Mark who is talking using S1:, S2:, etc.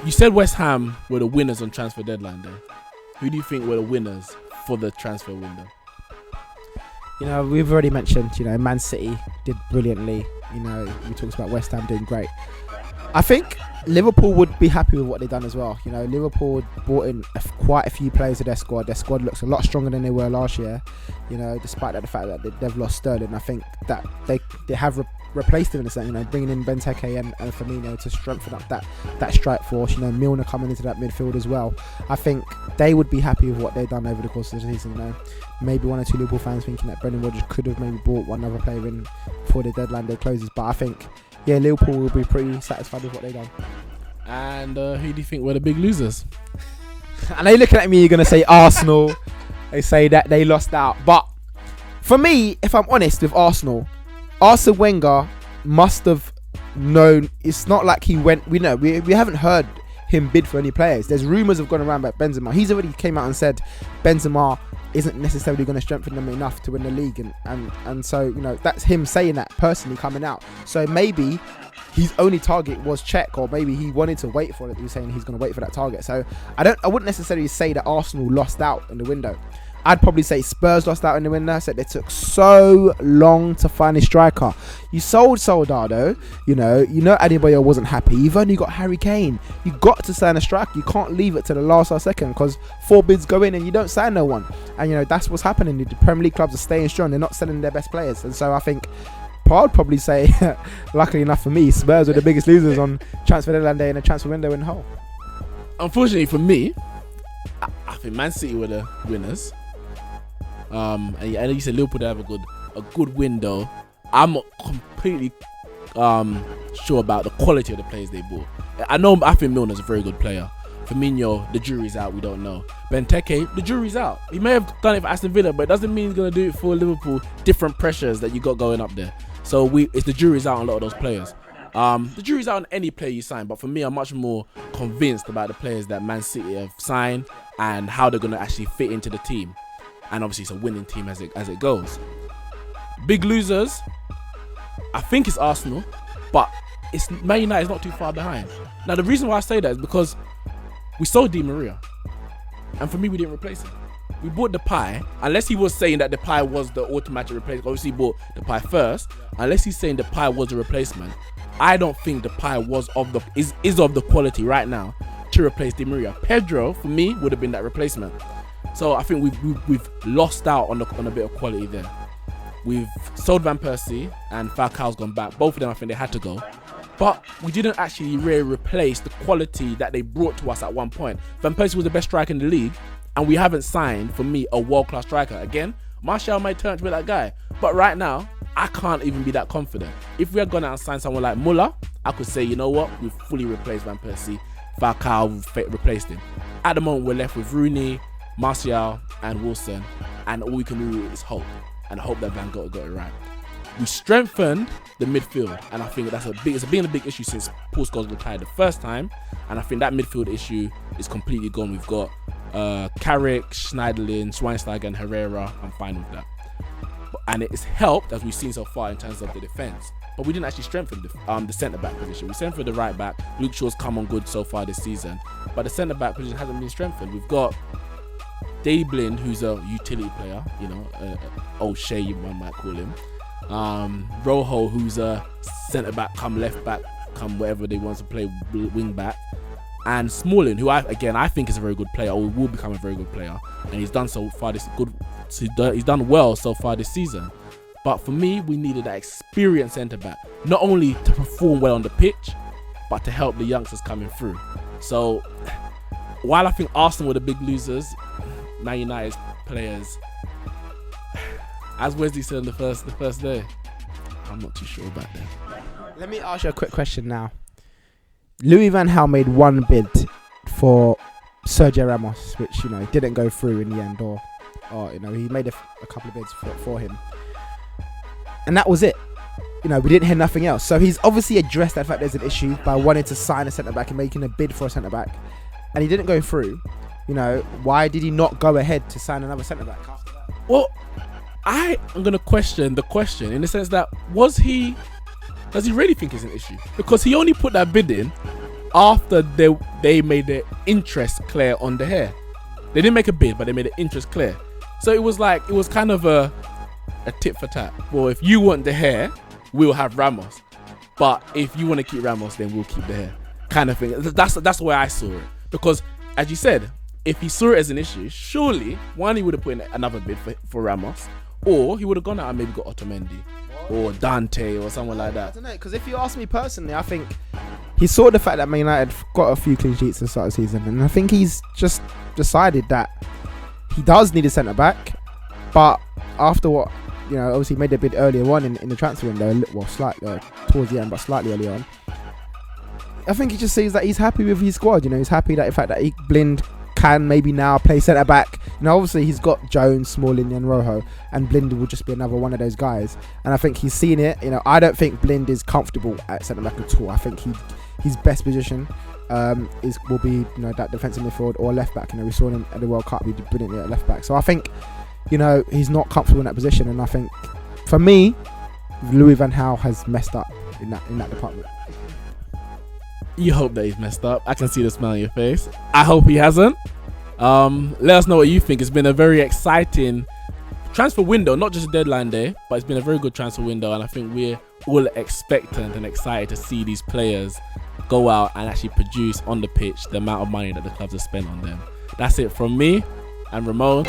S1: You said West Ham were the winners on transfer deadline day. Who do you think were the winners for the transfer window?
S2: You know, we've already mentioned, you know, Man City did brilliantly. You know, we talked about West Ham doing great. I think Liverpool would be happy with what they've done as well. You know, Liverpool brought in quite a few players to their squad. Their squad looks a lot stronger than they were last year. You know, despite the fact that they've lost Sterling. I think that they have replaced them in a sense. You know, bringing in Benteke and Firmino to strengthen up that strike force. You know, Milner coming into that midfield as well. I think they would be happy with what they've done over the course of the season. You know, maybe one or two Liverpool fans thinking that Brendan Rodgers could have maybe brought one other player in before the deadline day closes. But I think, yeah, Liverpool will be pretty satisfied with what they've done.
S1: And who do you think were the big losers?
S2: I know you're looking at me, you're going to say Arsenal. They say that they lost out. But for me, if I'm honest with Arsenal, Arsene Wenger must have known. It's not like he went, we haven't heard him bid for any players. There's rumours have gone around about Benzema. He's already came out and said Benzema isn't necessarily going to strengthen them enough to win the league. And so, you know, that's him saying that personally coming out. So maybe his only target was Czech, or maybe he wanted to wait for it. He was saying he's going to wait for that target. So I wouldn't necessarily say that Arsenal lost out in the window. I'd probably say Spurs lost out in the window. I said they took so long to find a striker. You sold Soldado, you know Adebayo wasn't happy. You've only got Harry Kane. You got to sign a striker. You can't leave it to the last or second, because 4 bids go in and you don't sign no one. And you know that's what's happening. The Premier League clubs are staying strong. They're not selling their best players. And so I think I'd probably say, luckily enough for me, Spurs were the biggest losers on transfer deadline day and the transfer window in the whole.
S1: Unfortunately for me, I think Man City were the winners. And you said Liverpool to have a good window. I'm not completely sure about the quality of the players they bought. I think Milner's a very good player. Firmino, the jury's out, we don't know. Benteke, the jury's out. He may have done it for Aston Villa, but it doesn't mean he's going to do it for Liverpool. Different pressures that you got going up there. So it's the jury's out on a lot of those players. The jury's out on any player you sign, but for me, I'm much more convinced about the players that Man City have signed and how they're going to actually fit into the team. And obviously, it's a winning team as it goes. Big losers, I think it's Arsenal, but it's Man United is not too far behind. Now, the reason why I say that is because we sold Di Maria, and for me, we didn't replace him. We bought Depay, unless he was saying that Depay was the automatic replacement. Obviously, he bought Depay first. Unless he's saying Depay was the replacement, I don't think Depay is of the quality right now to replace Di Maria. Pedro, for me, would have been that replacement. So I think we've lost out on a bit of quality there. We've sold Van Persie and Falcao's gone back. Both of them, I think they had to go. But we didn't actually really replace the quality that they brought to us at one point. Van Persie was the best striker in the league, and we haven't signed, for me, a world-class striker. Again, Martial might turn to be that guy. But right now, I can't even be that confident. If we had gone out and signed someone like Muller, I could say, you know what? We've fully replaced Van Persie. Falcao replaced him. At the moment, we're left with Rooney, Martial and Wilson, and all we can do is hope, and hope that Van Gaal got it right. We strengthened the midfield, and I think it's been a big issue since Paul Scholes retired the first time, and I think that midfield issue is completely gone. We've got Carrick, Schneiderlin, Schweinsteiger and Herrera. I'm fine with that. And it's helped, as we've seen so far, in terms of the defence. But we didn't actually strengthen the centre-back position. We strengthened the right-back. Luke Shaw's come on good so far this season, but the centre-back position hasn't been strengthened. We've got Daley Blind, who's a utility player, you know, O'Shea, one might call him. Rojo, who's a centre-back, come left-back, come wherever they want to play, wing-back. And Smalling, who I think is a very good player, or will become a very good player. And he's done so far he's done well so far this season. But for me, we needed that experienced centre-back, not only to perform well on the pitch, but to help the youngsters coming through. So, while I think Arsenal were the big losers, Man United's players, as Wesley said on the first day, I'm not too sure about that.
S2: Let me ask you a quick question now. Louis van Gaal made one bid for Sergio Ramos, which, you know, didn't go through in the end, or you know, he made a couple of bids for him, and that was it. You know, we didn't hear nothing else. So he's obviously addressed that fact there's an issue by wanting to sign a centre back and making a bid for a centre back, and he didn't go through. You know, why did he not go ahead to sign another centre back after that?
S1: Well, I am going to question the question in the sense that does he really think it's an issue? Because he only put that bid in after they made their interest clear on the hair. They didn't make a bid, but they made the interest clear. So it was kind of a tit for tat. Well, if you want the hair, we'll have Ramos. But if you want to keep Ramos, then we'll keep the hair. Kind of thing. That's the way I saw it. Because, as you said, if he saw it as an issue, surely, one, he would have put in another bid for Ramos. Or he would have gone out and maybe got Otamendi. Or Dante or someone like that.
S2: I don't know, because if you ask me personally, I think he saw the fact that Man United got a few clean sheets at the start of the season, and I think he's just decided that he does need a centre back. But after what, obviously made a bid earlier on in the transfer window, well, slightly towards the end, but slightly early on. I think he just sees that he's happy with his squad. He's happy that the fact that Blind can maybe now play centre back. Obviously he's got Jones, Smalling, and Rojo, and Blind will just be another one of those guys. And I think he's seen it. I don't think Blind is comfortable at centre back at all. I think his best position will be that defensive midfield or left back. We saw him at the World Cup. He did brilliantly at left back. So I think he's not comfortable in that position. And I think for me, Louis van Gaal has messed up in that department.
S1: You hope that he's messed up. I can see the smile on your face. I hope he hasn't. Let us know what you think. It's been a very exciting transfer window, not just a deadline day, but it's been a very good transfer window, and I think we're all expectant and excited to see these players go out and actually produce on the pitch the amount of money that the clubs have spent on them. That's it from me and Ramon.